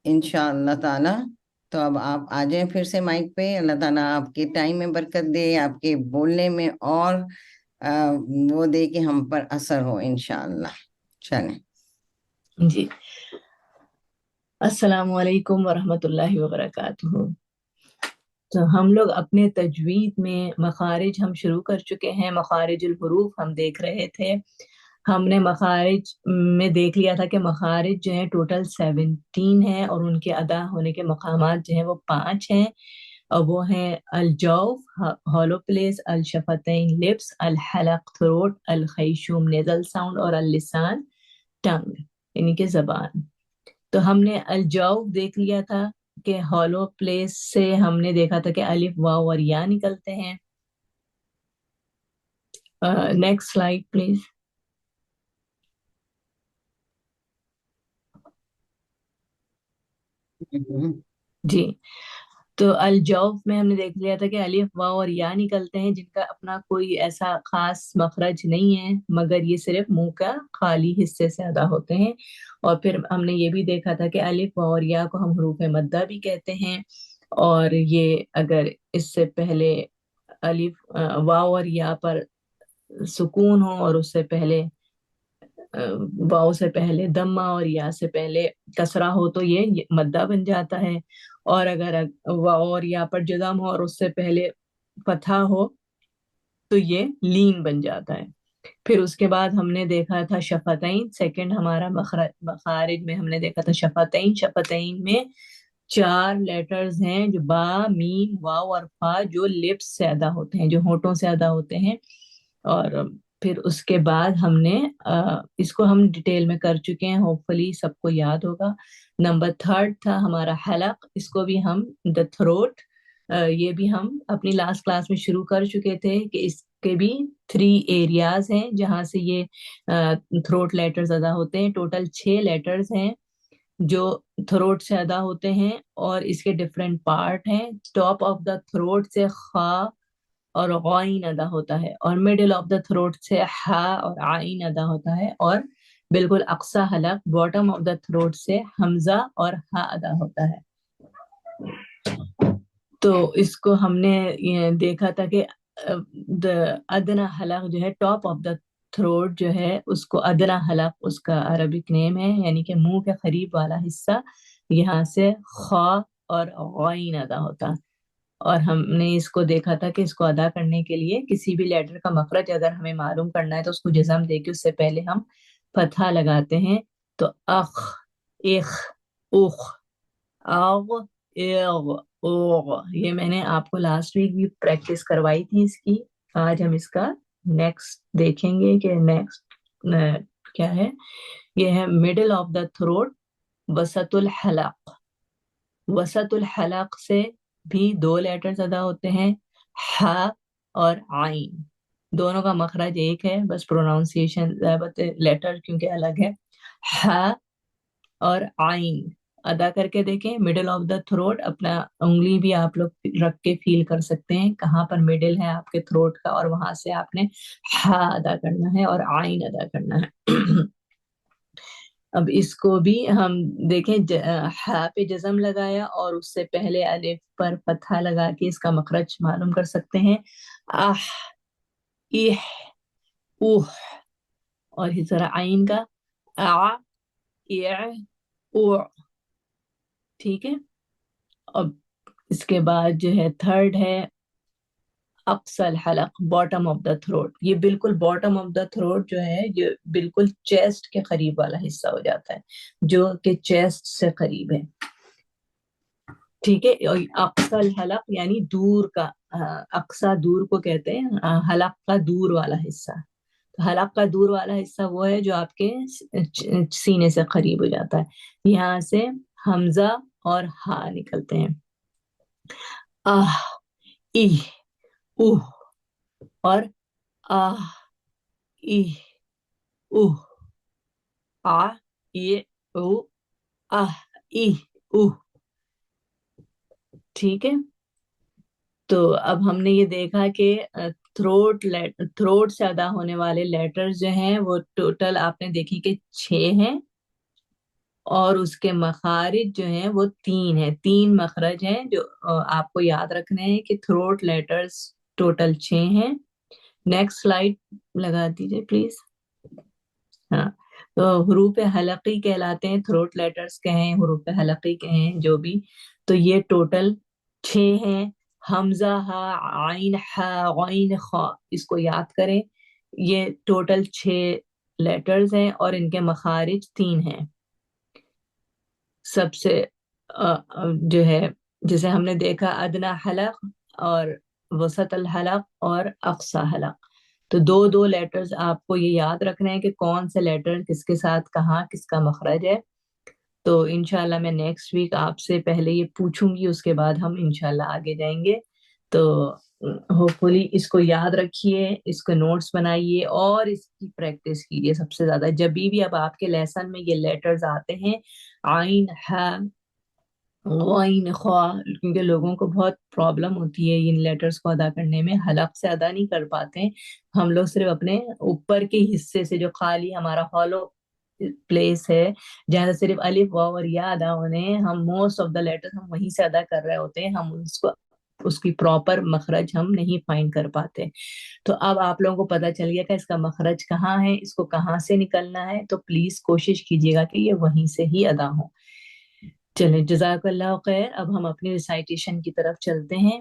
انشاءاللہ تعالی. تو اب آپ آ جائیں پھر سے مائک پہ. اللہ تعالیٰ آپ کے ٹائم میں برکت دے، آپ کے بولنے میں اور وہ دے کہ ہم پر اثر ہو انشاءاللہ. چلیں. جی، السلام علیکم ورحمۃ اللہ وبرکاتہ. تو ہم لوگ اپنے تجوید میں مخارج ہم شروع کر چکے ہیں. مخارج الحروف ہم دیکھ رہے تھے. ہم نے مخارج میں دیکھ لیا تھا کہ مخارج جو ہیں ٹوٹل 17 ہیں، اور ان کے ادا ہونے کے مقامات جو ہیں وہ 5 ہیں، اور وہ ہیں الجوف ہالو پلیس، الشفتین لپس، الحلق تھروٹ، الخیشوم نیزل ساؤنڈ، اور اللسان ٹنگ یعنی کہ زبان. تو ہم نے الجوف دیکھ لیا تھا کہ ہالو پلیس سے ہم نے دیکھا تھا کہ الف واو اور یا نکلتے ہیں. Next slide please. جی، تو الجوف میں ہم نے دیکھ لیا تھا کہ الف واو اور یا نکلتے ہیں، جن کا اپنا کوئی ایسا خاص مخرج نہیں ہے، مگر یہ صرف منہ کا خالی حصے سے ادا ہوتے ہیں. اور پھر ہم نے یہ بھی دیکھا تھا کہ الف واو اور یا کو ہم حروف مدہ بھی کہتے ہیں، اور یہ اگر اس سے پہلے الف واو اور یا پر سکون ہو، اور اس سے پہلے واو سے پہلے دمہ اور یا سے پہلے کسرہ ہو، تو یہ مدہ بن جاتا ہے. اور اگر واو اور یا پر جزم ہو اور اس سے پہلے فتحہ ہو تو یہ لین بن جاتا ہے. پھر اس کے بعد ہم نے دیکھا تھا شفتین. سیکنڈ ہمارا مخارج میں ہم نے دیکھا تھا شفتین. شفتین میں 4 لیٹرز ہیں، جو با، میم، واو اور فا، جو لپس سے ادا ہوتے ہیں، جو ہونٹوں سے ادا ہوتے ہیں. اور پھر اس کے بعد ہم نے اس کو ہم ڈیٹیل میں کر چکے ہیں، ہوپ فلی سب کو یاد ہوگا. نمبر 3 تھا ہمارا حلق. اس کو بھی ہم دا تھروٹ، یہ بھی ہم اپنی لاسٹ کلاس میں شروع کر چکے تھے کہ اس کے بھی 3 ایریاز ہیں جہاں سے یہ تھروٹ لیٹرز ادا ہوتے ہیں. ٹوٹل 6 لیٹرز ہیں جو تھروٹ سے ادا ہوتے ہیں، اور اس کے ڈفرینٹ پارٹ ہیں. ٹاپ آف دا تھروٹ سے خا اور غائن ادا ہوتا ہے، اور مڈل آف دا تھروٹ سے ہا اور عائن ادا ہوتا ہے، اور بالکل اقصی حلق باٹم آف دا تھروٹ سے حمزہ اور ہا ادا ہوتا ہے. تو اس کو ہم نے دیکھا تھا کہ ادنا حلق جو ہے ٹاپ آف دا تھروٹ جو ہے، اس کو ادنا حلق اس کا عربک نیم ہے، یعنی کہ منہ کے قریب والا حصہ. یہاں سے خا اور غائن ادا ہوتا. اور ہم نے اس کو دیکھا تھا کہ اس کو ادا کرنے کے لیے کسی بھی لیٹر کا مخرج اگر ہمیں معلوم کرنا ہے تو اس کو جزم دے کے اس سے پہلے ہم فتحہ لگاتے ہیں. تو اخ، اخ، اخ، اغ، اغ، اوغ. یہ میں نے آپ کو لاسٹ ویک بھی پریکٹس کروائی تھی اس کی. آج ہم اس کا نیکسٹ دیکھیں گے کہ نیکسٹ کیا ہے. یہ ہے مڈل آف دا تھروٹ، وسط الحلق. وسط الحلق سے بھی 2 لیٹرز ادا ہوتے ہیں، ح اور عین. دونوں کا مخرج ایک ہے، بس پروناؤنسیشن لیٹر کیونکہ الگ ہے. ح اور عین ادا کر کے دیکھیں. مڈل آف دا تھروٹ، اپنا انگلی بھی آپ لوگ رکھ کے فیل کر سکتے ہیں کہاں پر مڈل ہے آپ کے تھروٹ کا، اور وہاں سے آپ نے ح ادا کرنا ہے اور عین ادا کرنا ہے. اب اس کو بھی ہم دیکھیں، ح پہ جزم لگایا اور اس سے پہلے الف پر فتحہ لگا کے اس کا مخرج معلوم کر سکتے ہیں. اح، اح، اوہ. اور اسی طرح عین کا اع، اع، اوع. ٹھیک ہے. اب اس کے بعد جو ہے 3 ہے اقصى الحلق، باٹم آف دا تھروٹ. یہ بالکل باٹم آف دا تھروٹ جو ہے یہ بالکل چیسٹ کے قریب والا حصہ ہو جاتا ہے، جو کہ چیسٹ سے قریب ہے. ٹھیک ہے. اقصى الحلق یعنی دور کا، اقصا دور کو کہتے ہیں، حلق کا دور والا حصہ. حلق کا دور والا حصہ وہ ہے جو آپ کے سینے سے قریب ہو جاتا ہے. یہاں سے حمزہ اور ہا نکلتے ہیں. آہ، ای، اوہ، اور آہ، ای، اوہ، آ، ای، او، آہ، ای، اوہ. ٹھیک ہے. تو اب ہم نے یہ دیکھا کہ تھروٹ سے ادا ہونے والے لیٹرز جو ہیں وہ ٹوٹل آپ نے دیکھی کہ 6 ہیں. اور اس کے مخارج جو ہیں وہ 3 ہیں، 3 مخرج ہیں جو آپ کو یاد رکھنے ہیں کہ تھروٹ لیٹرز ٹوٹل 6 ہیں۔ نیکسٹ سلائیڈ لگا دیجیے پلیز۔ ہاں، تو حروف حلقی کہلاتے ہیں، تھروٹ لیٹرز کہیں حروف حلقی کہیں جو بھی، تو یہ ٹوٹل 6 ہیں۔ حمزہ، ہا، عین، ہا، غین، خا، اس کو یاد کریں، یہ ٹوٹل 6 لیٹرز ہیں اور ان کے مخارج 3 ہیں۔ سب سے جو ہے جسے ہم نے دیکھا ادنا حلق اور وسط الحلق اور اقصی حلق، تو دو لیٹرز آپ کو یہ یاد رکھنے ہیں کہ کون سے لیٹر کس کے ساتھ کہاں کس کا مخرج ہے۔ تو انشاءاللہ میں نیکسٹ ویک آپ سے پہلے یہ پوچھوں گی، اس کے بعد ہم انشاءاللہ آگے جائیں گے۔ تو ہوپ فلی اس کو یاد رکھیے، اس کو نوٹس بنائیے اور اس کی پریکٹس کیجیے سب سے زیادہ۔ جب بھی اب آپ کے لیسن میں یہ لیٹرز آتے ہیں، عین، ہا، غین، خوا، کیونکہ لوگوں کو بہت پرابلم ہوتی ہے ان لیٹرز کو ادا کرنے میں، حلق سے ادا نہیں کر پاتے ہیں ہم لوگ، صرف اپنے اوپر کے حصے سے جو خالی ہمارا ہالو پلیس ہے جہاں سے صرف الف واو اور یا ادا ہونے ہیں، ہم موسٹ آف دا لیٹر ہم وہیں سے ادا کر رہے ہوتے ہیں، ہم اس کی پراپر مخرج ہم نہیں فائنڈ کر پاتے۔ تو اب آپ لوگوں کو پتہ چل گیا کہ اس کا مخرج کہاں ہے، اس کو کہاں سے نکلنا ہے، تو پلیز کوشش کیجیے گا کہ یہ وہیں سے ہی ادا ہو۔ چلیں، جزاک اللہ خیر۔ اب ہم اپنی ریسائٹیشن کی طرف چلتے ہیں۔